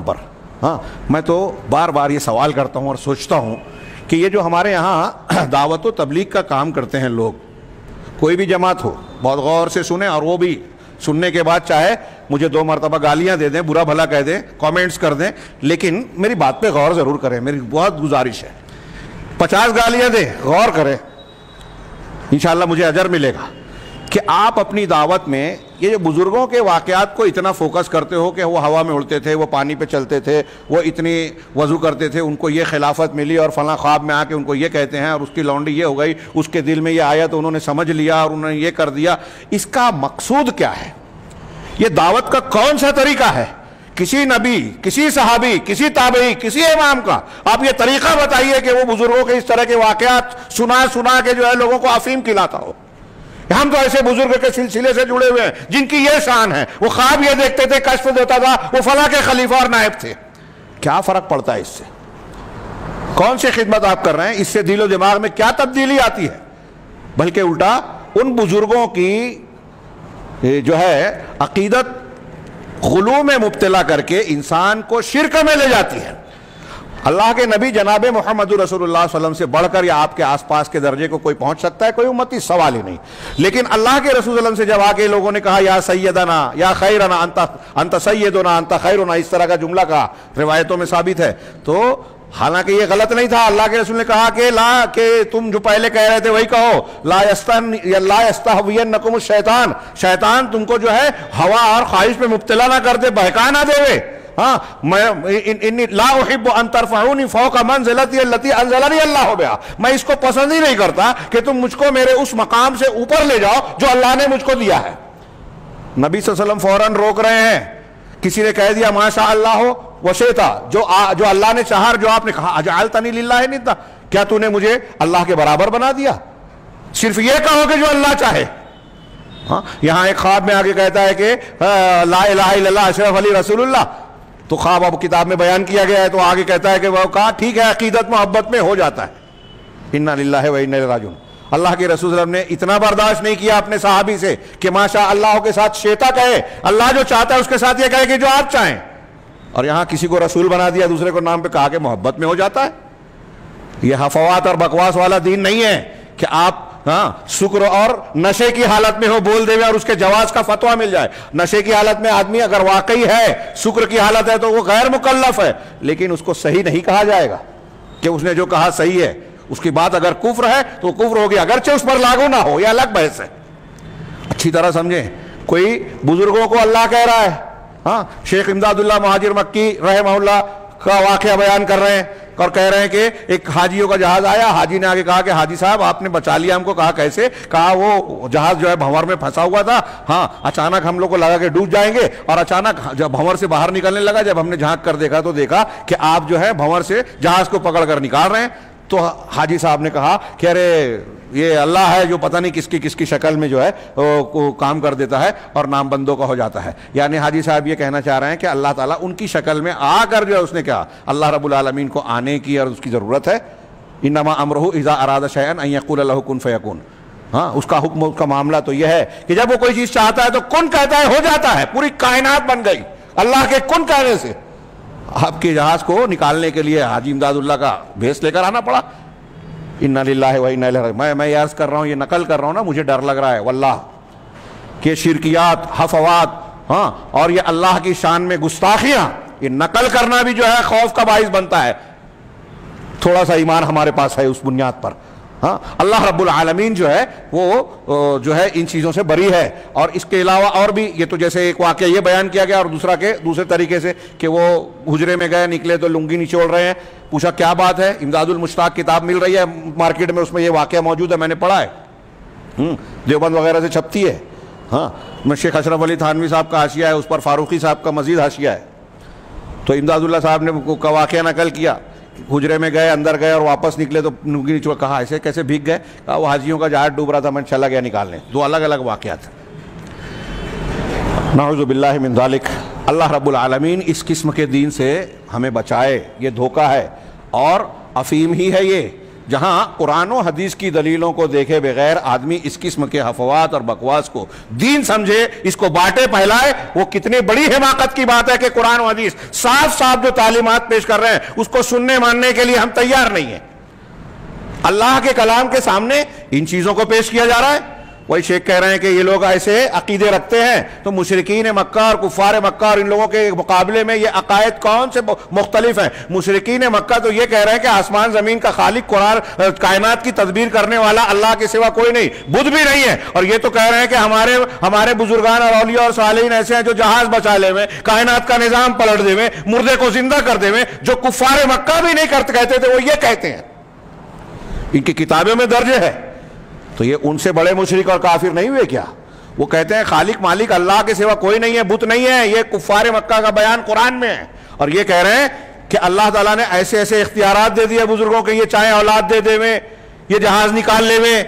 پر. ہاں میں تو بار بار یہ سوال کرتا ہوں اور سوچتا ہوں کہ یہ جو ہمارے یہاں دعوت و تبلیغ کا کام کرتے ہیں لوگ, کوئی بھی جماعت ہو, بہت غور سے سنیں, اور وہ بھی سننے کے بعد چاہے مجھے 2 مرتبہ گالیاں دے دیں, برا بھلا کہہ دیں, کامنٹس کر دیں, لیکن میری بات پہ غور ضرور کریں, میری بہت گزارش ہے. 50 گالیاں دیں, غور کریں, انشاءاللہ مجھے اجر ملے گا کہ آپ اپنی دعوت میں یہ جو بزرگوں کے واقعات کو اتنا فوکس کرتے ہو کہ وہ ہوا میں اڑتے تھے, وہ پانی پہ چلتے تھے, وہ اتنی وضو کرتے تھے, ان کو یہ خلافت ملی اور فلاں خواب میں آ کے ان کو یہ کہتے ہیں اور اس کی لونڈی یہ ہو گئی, اس کے دل میں یہ آیا تو انہوں نے سمجھ لیا اور انہوں نے یہ کر دیا. اس کا مقصود کیا ہے؟ یہ دعوت کا کون سا طریقہ ہے؟ کسی نبی, کسی صحابی, کسی تابعی, کسی امام کا آپ یہ طریقہ بتائیے کہ وہ بزرگوں کے اس طرح کے واقعات سنا کے جو ہے لوگوں کو افیم کھلاتا ہو. ہم تو ایسے بزرگ کے سلسلے سے جڑے ہوئے ہیں جن کی یہ شان ہے, وہ خواب یہ دیکھتے تھے, کشف دیتا تھا, وہ فلاں کے خلیفہ اور نائب تھے. کیا فرق پڑتا ہے اس سے؟ کون سی خدمت آپ کر رہے ہیں؟ اس سے دل و دماغ میں کیا تبدیلی آتی ہے؟ بلکہ الٹا ان بزرگوں کی جو ہے عقیدت غلو میں مبتلا کر کے انسان کو شرک میں لے جاتی ہے. اللہ کے نبی جناب محمد رسول اللہ صلی اللہ علیہ وسلم سے بڑھ کر یا آپ کے آس پاس کے درجے کو کوئی پہنچ سکتا ہے؟ کوئی امتی, سوال ہی نہیں. لیکن اللہ کے رسول صلی اللہ علیہ وسلم سے جب آگے لوگوں نے کہا یا سیدنا یا خیرنا انت سیدنا انت خیرنا, اس طرح کا جملہ کہا, روایتوں میں ثابت ہے, تو حالانکہ یہ غلط نہیں تھا. اللہ کے رسول نے کہا کہ تم جو پہلے کہہ رہے تھے وہی کہو, لا یستہوینکم الشیطان, شیطان تم کو جو ہے ہوا اور خواہش پہ مبتلا نہ کر دے, بہکا نہ دے. ہاں میں لا احب ان ترفعونی فوق منزلتی التي انزلنی اللہ بہا, میں اس کو پسند ہی نہیں کرتا کہ تم مجھ کو میرے اس مقام سے اوپر لے جاؤ جو اللہ نے مجھ کو دیا ہے. نبی صلی اللہ علیہ وسلم فوراً روک رہے ہیں. کسی نے کہہ دیا ما شاء اللہ وشئتا, جو اللہ نے چاہا, جو آپ نے کہا اجعلتنی للہ ندا, کیا تو نے مجھے اللہ کے برابر بنا دیا؟ صرف یہ کہو کہ جو اللہ چاہے. ہاں یہاں ایک خواب میں آگے کہتا ہے کہ لا الہ الا اللہ اشرف علی رسول اللہ, تو خواب اب کتاب میں بیان کیا گیا ہے, تو آگے کہتا ہے کہ وہ کہا ٹھیک ہے عقیدت محبت میں ہو جاتا ہے. انا للہ و انا الیہ راجعون. اللہ کے رسول صلی اللہ علیہ وسلم نے اتنا برداشت نہیں کیا اپنے صحابی سے کہ ماشاء اللہ کے ساتھ شیتا کہے, اللہ جو چاہتا ہے اس کے ساتھ یہ کہے کہ جو آپ چاہیں, اور یہاں کسی کو رسول بنا دیا, دوسرے کو نام پہ کہا کہ محبت میں ہو جاتا ہے. یہ حفوات اور بکواس والا دین نہیں ہے کہ آپ شکر اور نشے کی حالت میں ہو بول دے اور اس کے جواز کا فتویٰ مل جائے. نشے کی حالت میں آدمی اگر واقعی ہے, شکر کی حالت ہے, تو وہ غیر مکلف ہے, لیکن اس کو صحیح نہیں کہا جائے گا کہ اس نے جو کہا صحیح ہے. اس کی بات اگر کفر ہے تو کفر ہوگی, اگرچہ اس پر لاگو نہ ہو, یہ الگ بحث ہے. اچھی طرح سمجھیں, کوئی بزرگوں کو اللہ کہہ رہا ہے. ہاں شیخ امداد اللہ مہاجر مکی رحمہ اللہ کا واقعہ بیان کر رہے ہیں اور کہہ رہے ہیں کہ ایک حاجیوں کا جہاز آیا, حاجی نے آگے کہا کہ حاجی صاحب آپ نے بچا لیا ہم کو. کہا کیسے؟ کہا وہ جہاز جو ہے بھنور میں پھنسا ہوا تھا, ہاں اچانک ہم لوگ کو لگا کہ ڈوب جائیں گے, اور اچانک جب بھنور سے باہر نکلنے لگا, جب ہم نے جھانک کر دیکھا تو دیکھا کہ آپ جو ہے بھنور سے جہاز کو پکڑ کر نکال رہے ہیں. تو حاجی صاحب نے کہا کہ ارے یہ اللہ ہے جو پتہ نہیں کس کی شکل میں جو ہے وہ کام کر دیتا ہے اور نام بندوں کا ہو جاتا ہے. یعنی حاجی صاحب یہ کہنا چاہ رہے ہیں کہ اللہ تعالیٰ ان کی شکل میں آ کر جو ہے اس نے کہا, اللہ رب العالمین کو آنے کی اور اس کی ضرورت ہے. انما امرہ اذا اراد شیئا ان یقول له کن فیکون. ہاں اس کا حکم, اس کا معاملہ تو یہ ہے کہ جب وہ کوئی چیز چاہتا ہے تو کن کہتا ہے, ہو جاتا ہے. پوری کائنات بن گئی اللہ کے کن کہنے سے. آپ کے جہاز کو نکالنے کے لیے حاجی امداد اللہ کا بھیس لے کر آنا پڑا. انا للہ و انا الیہ راجعون. میں یہ عرض کر رہا ہوں, یہ نقل کر رہا ہوں نا, مجھے ڈر لگ رہا ہے واللہ کہ شرکیات, حفوات, ہاں اور یہ اللہ کی شان میں گستاخیاں, یہ نقل کرنا بھی جو ہے خوف کا باعث بنتا ہے. تھوڑا سا ایمان ہمارے پاس ہے اس بنیاد پر. ہاں اللہ رب العالمین جو ہے وہ جو ہے ان چیزوں سے بری ہے. اور اس کے علاوہ اور بھی, یہ تو جیسے ایک واقعہ یہ بیان کیا گیا, اور دوسرا کہ دوسرے طریقے سے کہ وہ حجرے میں گئے, نکلے تو لنگی نچوڑ رہے ہیں. پوچھا کیا بات ہے؟ امداد المشتاق کتاب مل رہی ہے مارکیٹ میں, اس میں یہ واقعہ موجود ہے, میں نے پڑھا ہے, دیوبند وغیرہ سے چھپتی ہے. ہاں میں شیخ اشرف علی تھانوی صاحب کا حاشیہ ہے, اس پر فاروقی صاحب کا مزید حاشیہ ہے. تو امداد اللہ صاحب نے واقعہ نقل کیا, حجرے میں گئے, اندر گئے اور واپس نکلے تو لنگی نچوڑ. کہا ایسے کیسے بھیگ گئے؟ کہا وہ حاجیوں کا جہاز ڈوب رہا تھا, میں چلا گیا نکالنے. دو الگ الگ واقعات ہیں. نعوذ باللہ من ذالک. اللہ رب العالمین اس قسم کے دین سے ہمیں بچائے. یہ دھوکہ ہے اور افیم ہی ہے یہ. جہاں قرآن و حدیث کی دلیلوں کو دیکھے بغیر آدمی اس قسم کے حفوات اور بکواس کو دین سمجھے، اس کو بانٹے پھیلائے، وہ کتنی بڑی حماقت کی بات ہے کہ قرآن و حدیث صاف صاف جو تعلیمات پیش کر رہے ہیں اس کو سننے ماننے کے لیے ہم تیار نہیں ہیں۔ اللہ کے کلام کے سامنے ان چیزوں کو پیش کیا جا رہا ہے۔ وہی شیخ کہہ رہے ہیں کہ یہ لوگ ایسے عقیدے رکھتے ہیں، تو مشرکین مکہ اور کفار مکہ اور ان لوگوں کے مقابلے میں یہ عقائد کون سے مختلف ہیں؟ مشرکین مکہ تو یہ کہہ رہے ہیں کہ آسمان زمین کا خالق، قرآن کائنات کی تدبیر کرنے والا اللہ کے سوا کوئی نہیں، بدھ بھی نہیں ہے، اور یہ تو کہہ رہے ہیں کہ ہمارے بزرگان اور اولیاء اور صالحین ایسے ہیں جو جہاز بچا لے ہوئے، کائنات کا نظام پلٹ دے ہوئے، مردے کو زندہ کر دے ہوئے۔ جو کفار مکہ بھی نہیں کہتے تھے وہ یہ کہتے ہیں، ان کی کتابوں میں درج ہے۔ تو یہ ان سے بڑے مشرک اور کافر نہیں ہوئے کیا؟ وہ کہتے ہیں خالق مالک اللہ کے سوا کوئی نہیں ہے، بت نہیں ہے۔ یہ کفار مکہ کا بیان قرآن میں ہے، اور یہ کہہ رہے ہیں کہ اللہ تعالیٰ نے ایسے ایسے اختیارات دے دیے بزرگوں کے، یہ چاہے اولاد دے دے میں، یہ جہاز نکال لے میں،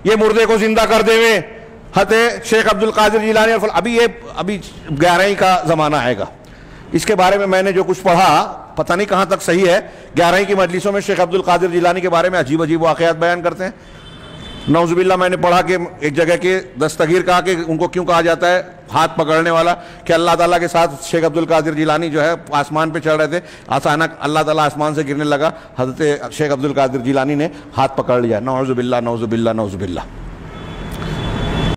یہ مردے کو زندہ کر دے میں۔ حضرت شیخ عبد القادر جیلانی، ابھی 11ویں کا زمانہ آئے گا، اس کے بارے میں میں نے جو کچھ پڑھا پتہ نہیں کہاں تک صحیح ہے۔ 11ویں کی مجلسوں میں شیخ عبد القادر جیلانی کے بارے میں عجیب عجیب واقعات بیان کرتے ہیں۔ نعوذ باللہ میں نے پڑھا کہ ایک جگہ کے دستگیر کہا کہ ان کو کیوں کہا جاتا ہے ہاتھ پکڑنے والا، کہ اللہ تعالیٰ کے ساتھ شیخ عبد القادر جیلانی جو ہے آسمان پہ چڑھ رہے تھے، اچانک اللہ تعالیٰ آسمان سے گرنے لگا، حضرت شیخ عبد القادر جیلانی نے ہاتھ پکڑ لیا۔ نعوذ باللہ نعوذ باللہ نعوذ باللہ۔